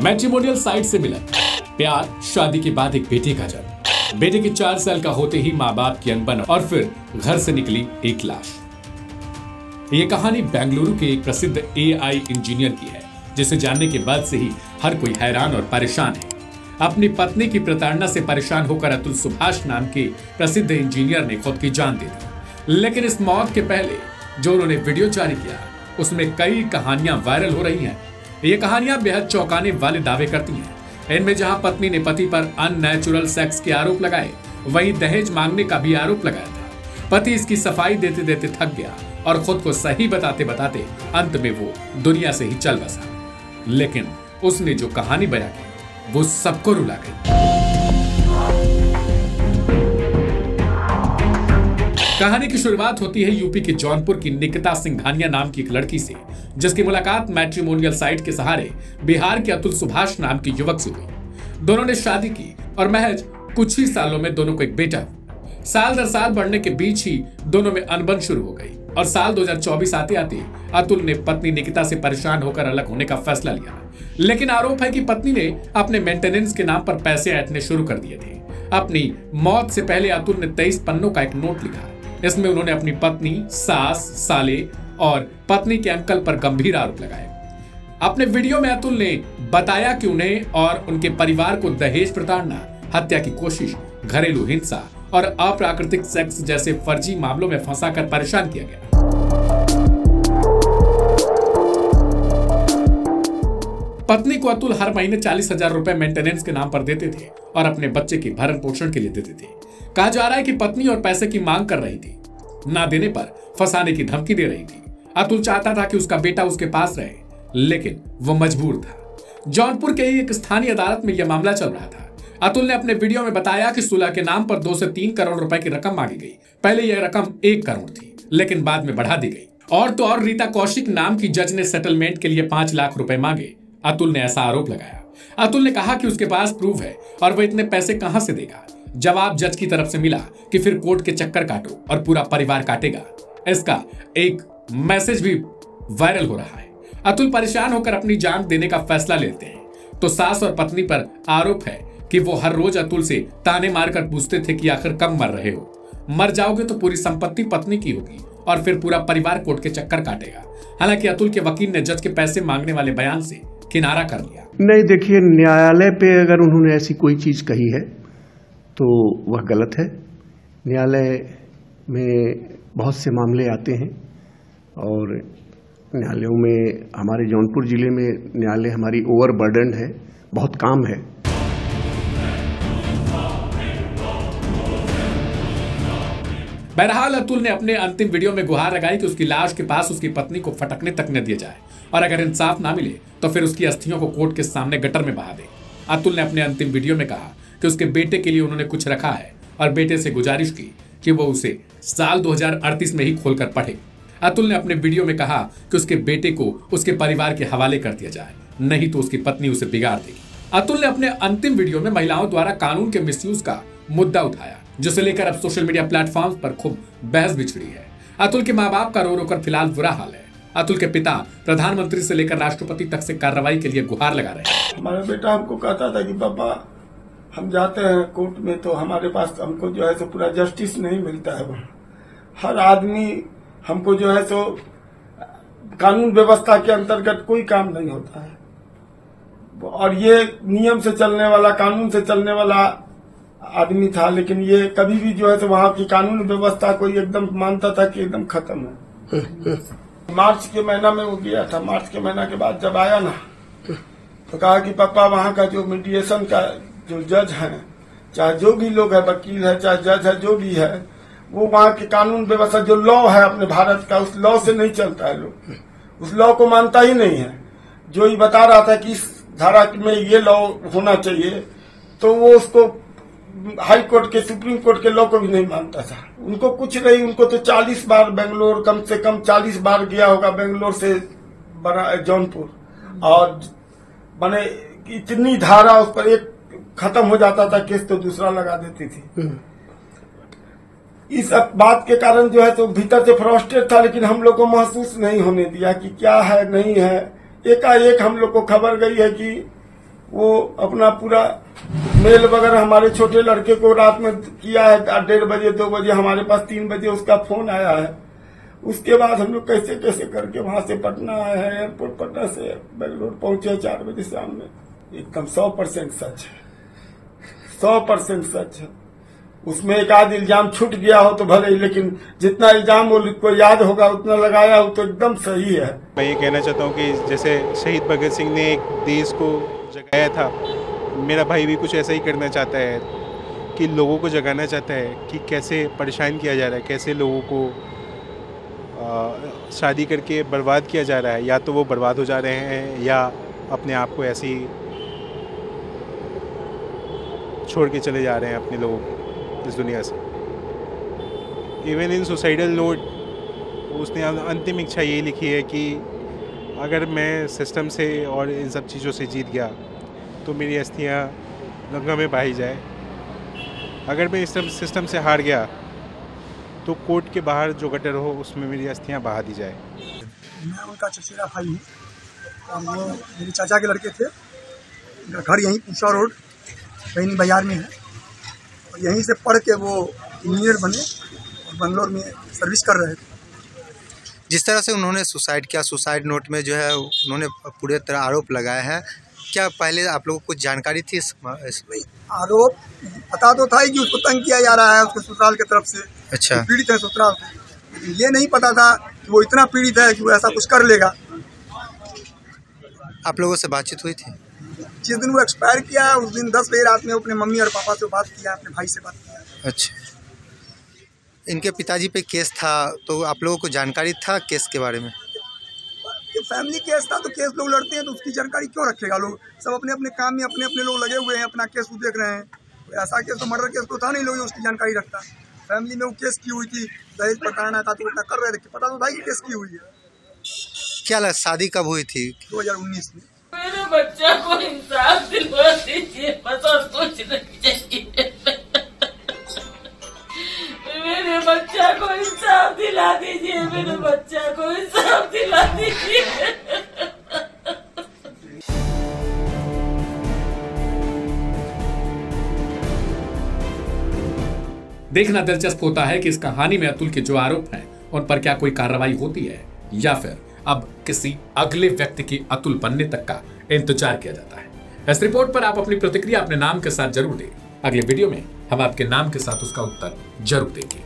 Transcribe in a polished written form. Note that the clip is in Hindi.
मैट्रिमोनियल साइट से मिलन, प्यार, शादी के बाद एक बेटे का जन्म, बेटे के 4 साल का होते ही माँ बाप की अनबन और फिर घर से निकली एक लाश। ये कहानी बेंगलुरु के एक प्रसिद्ध AI इंजीनियर की है, जिसे जानने के बाद से ही हर कोई हैरान और परेशान है। अपनी पत्नी की प्रताड़ना से परेशान होकर अतुल सुभाष नाम के प्रसिद्ध इंजीनियर ने खुद की जान दे दी। लेकिन इस मौत के पहले जो उन्होंने वीडियो जारी किया, उसमें कई कहानियां वायरल हो रही हैं। ये कहानियां बेहद चौंकाने वाले दावे करती हैं। इनमें जहां पत्नी ने पति पर अननेचुरल सेक्स के आरोप लगाए, वहीं दहेज मांगने का भी आरोप लगाया था। पति इसकी सफाई देते देते थक गया और खुद को सही बताते बताते अंत में वो दुनिया से ही चल बसा। लेकिन उसने जो कहानी बयां की, वो सबको रुला गई। कहानी की शुरुआत होती है यूपी के जौनपुर की निकिता सिंघानिया नाम की एक लड़की से, जिसकी मुलाकात मैट्रिमोनियल साइट के सहारे बिहार के अतुल सुभाष नाम के युवक से हुई। दोनों ने शादी की और महज कुछ ही सालों में दोनों को एक बेटा हुआ। साल दर साल बढ़ने के बीच ही दोनों में अनबन शुरू हो गई और साल 2024 आते आते अतुल ने पत्नी निकिता से परेशान होकर अलग होने का फैसला लिया। लेकिन आरोप है कि पत्नी ने अपने मेंटेनेंस के नाम पर पैसे ऐंठने शुरू कर दिए थे। अपनी मौत से पहले अतुल ने 23 पन्नों का एक नोट लिखा। इसमें उन्होंने अपनी पत्नी, सास, साले और पत्नी के अंकल पर गंभीर आरोप लगाए। अपने वीडियो में अतुल ने बताया कि उन्हें और उनके परिवार को दहेज प्रताड़ना, हत्या की कोशिश, घरेलू हिंसा और अप्राकृतिक सेक्स जैसे फर्जी मामलों में फंसाकर परेशान किया गया। पत्नी को अतुल हर महीने 40,000 रुपए मेंटेनेंस के नाम पर देते थे और अपने बच्चे के भरण पोषण के लिए देते थे। कहा जा रहा है कि पत्नी और पैसे की मांग कर रही थी, ना देने पर फंसाने की धमकी दे रही थी। अतुल चाहता था कि उसका बेटा उसके पास रहे, लेकिन वो मजबूर था। जौनपुर के एक स्थानीय अदालत में यह मामला चल रहा था। अतुल ने अपने वीडियो में बताया कि सुलह के नाम पर 2 से 3 करोड़ रुपए की रकम मांगी गई। पहले यह रकम 1 करोड़ थी, लेकिन बाद में बढ़ा दी गई। और तो और रीता कौशिक नाम की जज ने सेटलमेंट के लिए 5 लाख रुपए मांगे। अतुल ने ऐसा आरोप लगाया। अतुल ने कहा कि उसके पास प्रूफ है और वह इतने पैसे कहां से देगा। जवाब जज की तरफ से मिला कि फिर कोर्ट के चक्कर काटो और पूरा परिवार काटेगा। इसका एक मैसेज भी वायरल हो रहा है। अतुल परेशान होकर अपनी जान देने का फैसला लेते हैं तो सास और पत्नी पर आरोप है कि वो हर रोज अतुल से ताने मारकर पूछते थे कि आखिर कब मर रहे हो, मर जाओगे तो पूरी संपत्ति पत्नी की होगी और फिर पूरा परिवार कोर्ट के चक्कर काटेगा। हालांकि अतुल के वकील ने जज के पैसे मांगने वाले बयान से किनारा कर लिया। नहीं, देखिए, न्यायालय पे अगर उन्होंने ऐसी कोई चीज कही है तो वह गलत है। न्यायालय में बहुत से मामले आते हैं और न्यायालयों में, हमारे जौनपुर जिले में न्यायालय हमारी ओवरबर्डन है, बहुत काम है। बहरहाल अतुल ने अपने अंतिम वीडियो में गुहार लगाई कि उसकी लाश के पास उसकी पत्नी को फटकने तक न दिया जाए और अगर इंसाफ ना मिले तो फिर उसकी अस्थियों को कोर्ट के सामने गटर में बहा दे। अतुल ने अपने अंतिम वीडियो में कहा कि उसके बेटे के लिए उन्होंने कुछ रखा है और बेटे से गुजारिश की कि वो उसे साल 2038 में ही खोलकर पढ़े। अतुल ने अपने वीडियो में कहा कि उसके बेटे को उसके परिवार के हवाले कर दिया जाए, नहीं तो उसकी पत्नी उसे बिगाड़ देगी। अतुल ने अपने अंतिम वीडियो में महिलाओं द्वारा कानून के मिसयूज का मुद्दा उठाया, जिसे लेकर अब सोशल मीडिया प्लेटफॉर्म पर खूब बहस भी छिड़ी है। अतुल के माँ बाप का रो रो कर फिलहाल बुरा हाल है। अतुल के पिता प्रधानमंत्री से लेकर राष्ट्रपति तक से कार्रवाई के लिए गुहार लगा रहे हैं। हमारा बेटा हमको कहता था कि पापा हम जाते हैं कोर्ट में तो हमारे पास हमको जो है सो पूरा जस्टिस नहीं मिलता है। हर आदमी हमको जो है सो कानून व्यवस्था के अंतर्गत कोई काम नहीं होता है और ये नियम से चलने वाला, कानून से चलने वाला आदमी था, लेकिन ये कभी भी जो है तो वहाँ की कानून व्यवस्था को एकदम मानता था कि एकदम खत्म है। मार्च के महीना में वो गया था। मार्च के महीना के बाद जब आया ना तो कहा कि पापा वहाँ का जो मीडिएशन का जो जज है, चाहे जो भी लोग है, वकील है, चाहे जज है, जो भी है, वो वहाँ की कानून व्यवस्था जो लॉ है अपने भारत का, उस लॉ से नहीं चलता है। लोग उस लॉ को मानता ही नहीं है। जो ये बता रहा था कि इस धारा में ये लॉ होना चाहिए, तो वो उसको हाई कोर्ट के, सुप्रीम कोर्ट के लॉ को भी नहीं मानता था। उनको कुछ नहीं, उनको तो 40 बार बेंगलोर, कम से कम 40 बार गया होगा बेंगलोर से जौनपुर, और माने इतनी धारा उस पर एक खत्म हो जाता था केस तो दूसरा लगा देती थी। इस बात के कारण जो है तो भीतर से फ्रस्ट्रेट था, लेकिन हम लोग को महसूस नहीं होने दिया कि क्या है नहीं है। एकाएक हम लोग को खबर गई है कि वो अपना पूरा मेल वगैरह हमारे छोटे लड़के को रात में किया है 1:30 बजे 2 बजे, हमारे पास 3 बजे उसका फोन आया है। उसके बाद हम लोग कैसे कैसे करके वहां से पटना आए हैं, एयरपोर्ट पटना से बेंगलोर पहुंचे 4 बजे शाम में। एकदम 100% सच है, 100% सच है। उसमें एक आध इल्जाम छूट गया हो तो भले ही, लेकिन जितना इल्जाम वो को याद होगा उतना लगाया हो तो एकदम सही है। मैं ये कहना चाहता हूँ कि जैसे शहीद भगत सिंह ने एक देश को जगाया था, मेरा भाई भी कुछ ऐसा ही करना चाहता है कि लोगों को जगाना चाहता है कि कैसे परेशान किया जा रहा है, कैसे लोगों को शादी करके बर्बाद किया जा रहा है। या तो वो बर्बाद हो जा रहे हैं या अपने आप को ऐसे ही छोड़ के चले जा रहे हैं अपने लोगों को इस दुनिया से। इवन इन सुसाइडल नोट उसने अंतिम इच्छा यही लिखी है कि अगर मैं सिस्टम से और इन सब चीज़ों से जीत गया तो मेरी अस्थियाँ गंगा में बहाई जाए। अगर मैं इस सिस्टम से हार गया तो कोर्ट के बाहर जो गटर हो उसमें मेरी अस्थियाँ बहा दी जाए। मैं उनका चचेरा भाई हूँ और वो मेरे चाचा के लड़के थे। उनका घर यहीं पूसा रोड कहीं बाजार में है और यहीं से पढ़ के वो इंजीनियर बने और बेंगलोर में सर्विस कर रहे थे। जिस तरह से उन्होंने सुसाइड किया, सुसाइड नोट में जो है उन्होंने पूरे तरह आरोप लगाए हैं, क्या पहले आप लोगों को कुछ जानकारी थी इसमें? आरोप पता तो था ही कि उसको तंग किया जा रहा है उसके ससुराल की तरफ से। अच्छा। पीड़ित है ससुराल से, लेकिन ये नहीं पता था कि वो इतना पीड़ित है कि वो ऐसा कुछ कर लेगा। आप लोगों से बातचीत हुई थी? जिस दिन वो एक्सपायर किया है उस दिन 10 बजे रात में अपने मम्मी और पापा से बात किया, अपने भाई से बात किया। अच्छा। इनके पिताजी पे केस था तो आप लोगों को जानकारी था केस के बारे में? ये फैमिली केस था तो केस लोग लड़ते हैं तो उसकी जानकारी क्यों रखेगा? लोग सब अपने अपने काम में अपने अपने लोग लगे हुए हैं, अपना केस देख रहे हैं। तो ऐसा केस तो मर्डर केस तो था नहीं, लोग उसकी जानकारी रखता। फैमिली में वो केस की हुई थी, दहेज प्रताड़ना था तो कर रहे थे, पता तो था कि केस की हुई है। क्या लगा शादी कब हुई थी? 2019 में। मेरे बच्चा को इंसाफ दिलवा दीजिए, बस और कुछ नहीं चाहिए। मेरे बच्चा को इंसाफ दिला दीजिए, मेरे बच्चा को इंसाफ दिला दीजिए। देखना दिलचस्प होता है कि इस कहानी में अतुल के जो आरोप हैं उन पर क्या कोई कार्रवाई होती है या फिर अब किसी अगले व्यक्ति की अतुल बनने तक का इंतजार किया जाता है। इस रिपोर्ट पर आप अपनी प्रतिक्रिया अपने नाम के साथ जरूर दें। अगले वीडियो में हम आपके नाम के साथ उसका उत्तर जरूर देंगे।